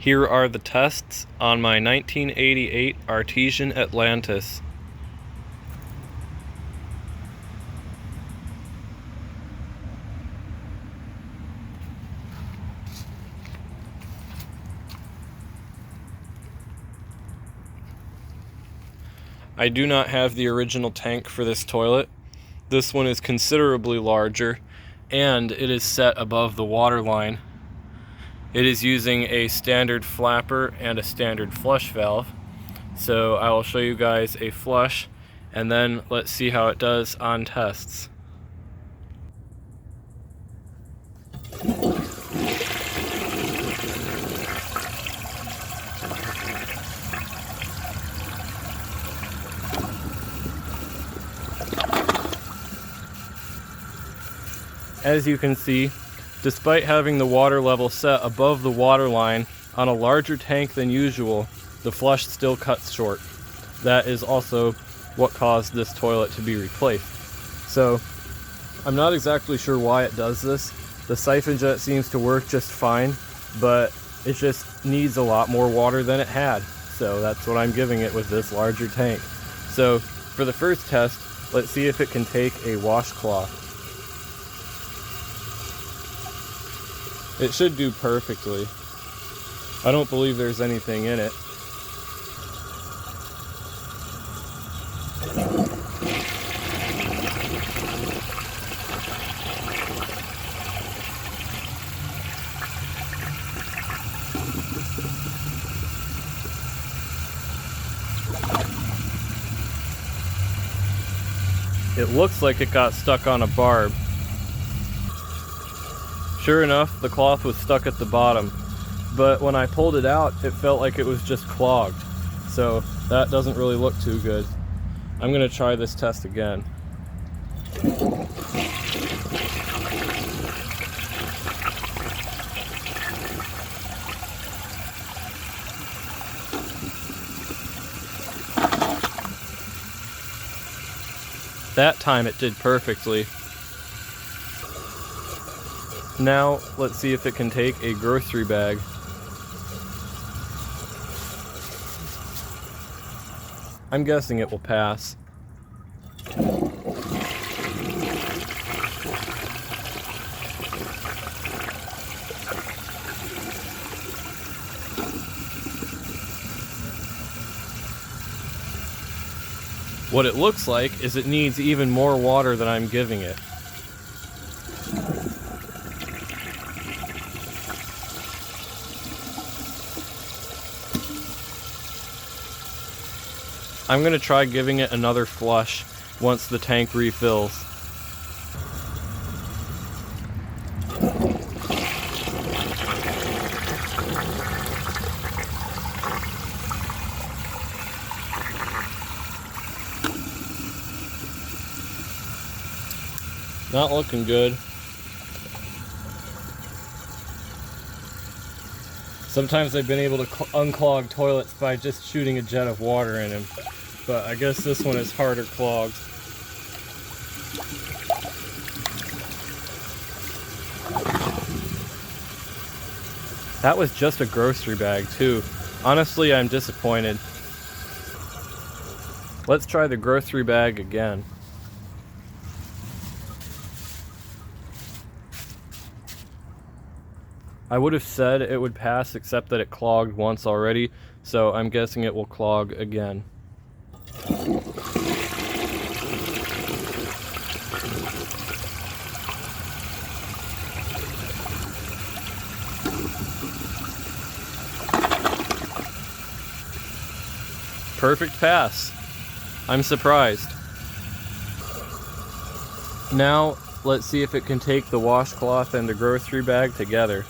Here are the tests on my 1988 Artesian Atlantis. I do not have the original tank for this toilet. This one is considerably larger, and it is set above the water line. It is using a standard flapper and a standard flush valve. So I will show you guys a flush, and then let's see how it does on tests. As you can see, despite having the water level set above the water line on a larger tank than usual, the flush still cuts short. That is also what caused this toilet to be replaced. So, I'm not exactly sure why it does this. The siphon jet seems to work just fine, but it just needs a lot more water than it had. So that's what I'm giving it with this larger tank. So, for the first test, let's see if it can take a washcloth. It should do perfectly. I don't believe there's anything in it. It looks like it got stuck on a barb. Sure enough, the cloth was stuck at the bottom, but when I pulled it out, it felt like it was just clogged. So that doesn't really look too good. I'm gonna try this test again. That time it did perfectly. Now, let's see if it can take a grocery bag. I'm guessing it will pass. What it looks like is it needs even more water than I'm giving it. I'm going to try giving it another flush once the tank refills. Not looking good. Sometimes I've been able to unclog toilets by just shooting a jet of water in them, but I guess this one is harder clogged. That was just a grocery bag too. Honestly, I'm disappointed. Let's try the grocery bag again. I would have said it would pass, except that it clogged once already, so I'm guessing it will clog again. Perfect pass. I'm surprised. Now, let's see if it can take the washcloth and the grocery bag together.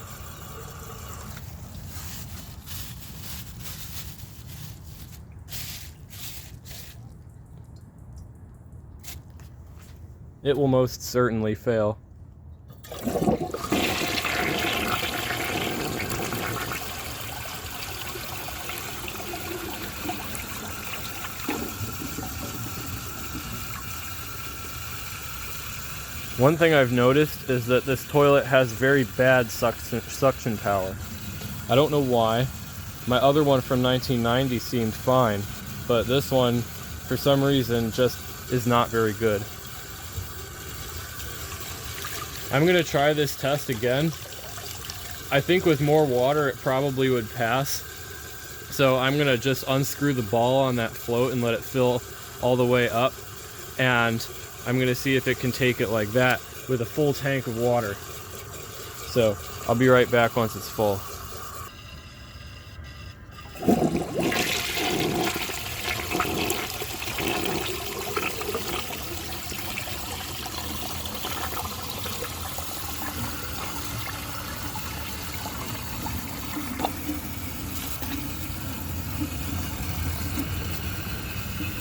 It will most certainly fail. One thing I've noticed is that this toilet has very bad suction power. I don't know why, My other one from 1990 seemed fine, but this one, for some reason, just is not very good. I'm gonna try this test again. I think with more water it probably would pass. So I'm gonna just unscrew the ball on that float and let it fill all the way up. And I'm gonna see if it can take it like that with a full tank of water. So I'll be right back once it's full.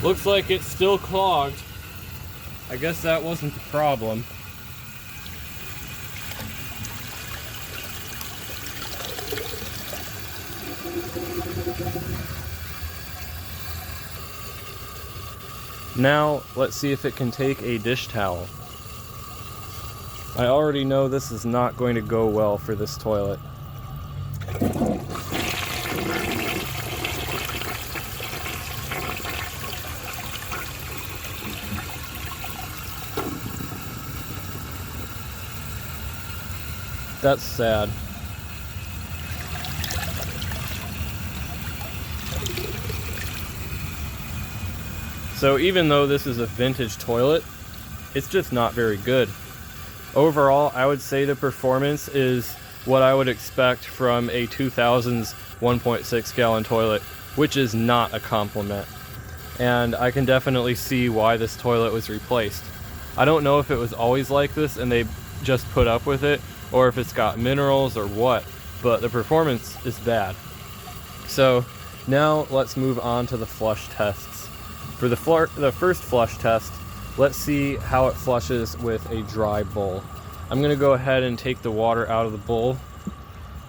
Looks like it's still clogged. I guess that wasn't the problem. Now, let's see if it can take a dish towel. I already know this is not going to go well for this toilet. That's sad. So even though this is a vintage toilet, it's just not very good. Overall, I would say the performance is what I would expect from a 2000s 1.6 gallon toilet, which is not a compliment. And I can definitely see why this toilet was replaced. I don't know if it was always like this and they just put up with it, or if it's got minerals or what, but the performance is bad. So now let's move on to the flush tests. For the first flush test, let's see how it flushes with a dry bowl. I'm gonna go ahead and take the water out of the bowl,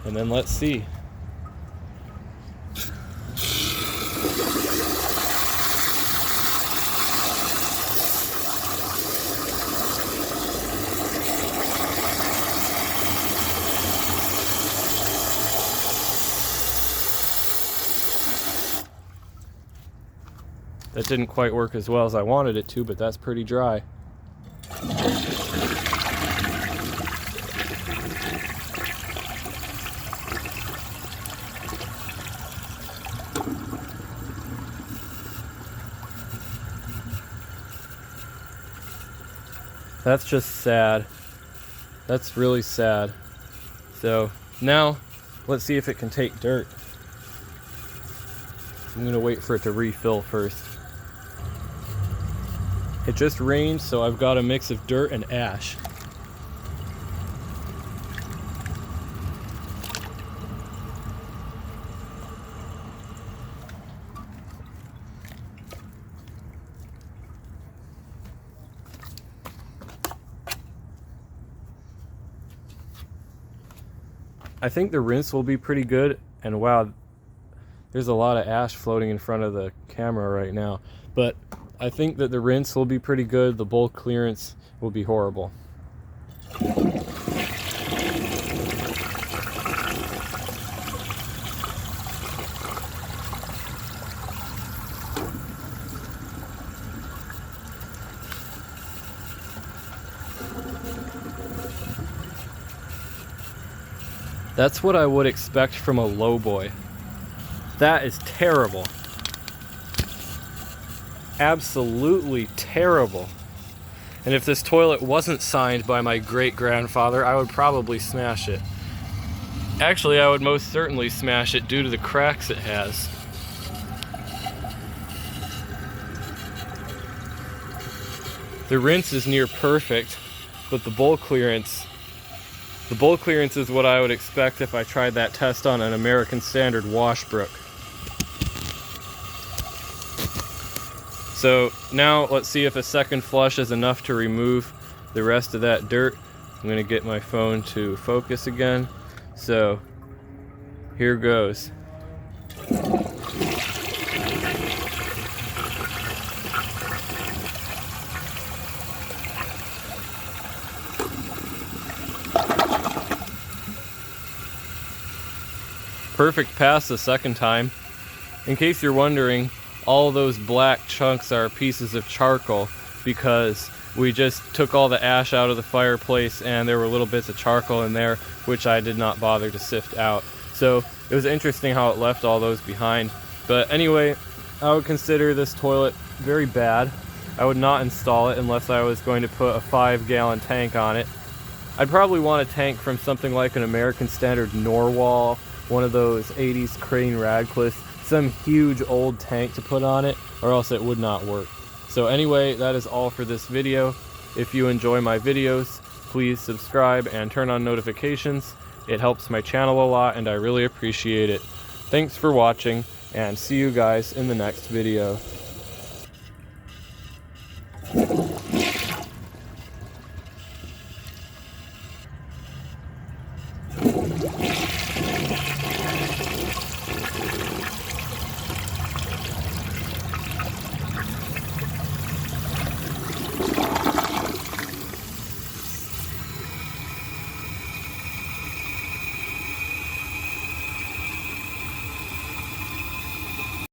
and then let's see. That didn't quite work as well as I wanted it to, but that's pretty dry. That's just sad. That's really sad. So now let's see if it can take dirt. I'm gonna wait for it to refill first. It just rained, so I've got a mix of dirt and ash. I think the rinse will be pretty good, and wow, there's a lot of ash floating in front of the camera right now, but I think that the rinse will be pretty good. The bowl clearance will be horrible. That's what I would expect from a lowboy. That is terrible. Absolutely terrible. And if this toilet wasn't signed by my great-grandfather, I would probably smash it. Actually, I would most certainly smash it due to the cracks it has. The rinse is near perfect, but the bowl clearance is what I would expect if I tried that test on an American Standard washbrook. So now let's see if a second flush is enough to remove the rest of that dirt. I'm gonna get my phone to focus again. So here goes. perfect pass the second time. In case you're wondering, all those black chunks are pieces of charcoal because we just took all the ash out of the fireplace and there were little bits of charcoal in there which I did not bother to sift out. So it was interesting how it left all those behind. But anyway, I would consider this toilet very bad. I would not install it unless I was going to put a 5-gallon tank on it. I'd probably want a tank from something like an American Standard Norwal, one of those 80s Crane Radcliffe, some huge old tank to put on it, or else it would not work. So anyway, that is all for this video. If you enjoy my videos, please subscribe and turn on notifications. It helps my channel a lot and I really appreciate it. Thanks for watching, and see you guys in the next video.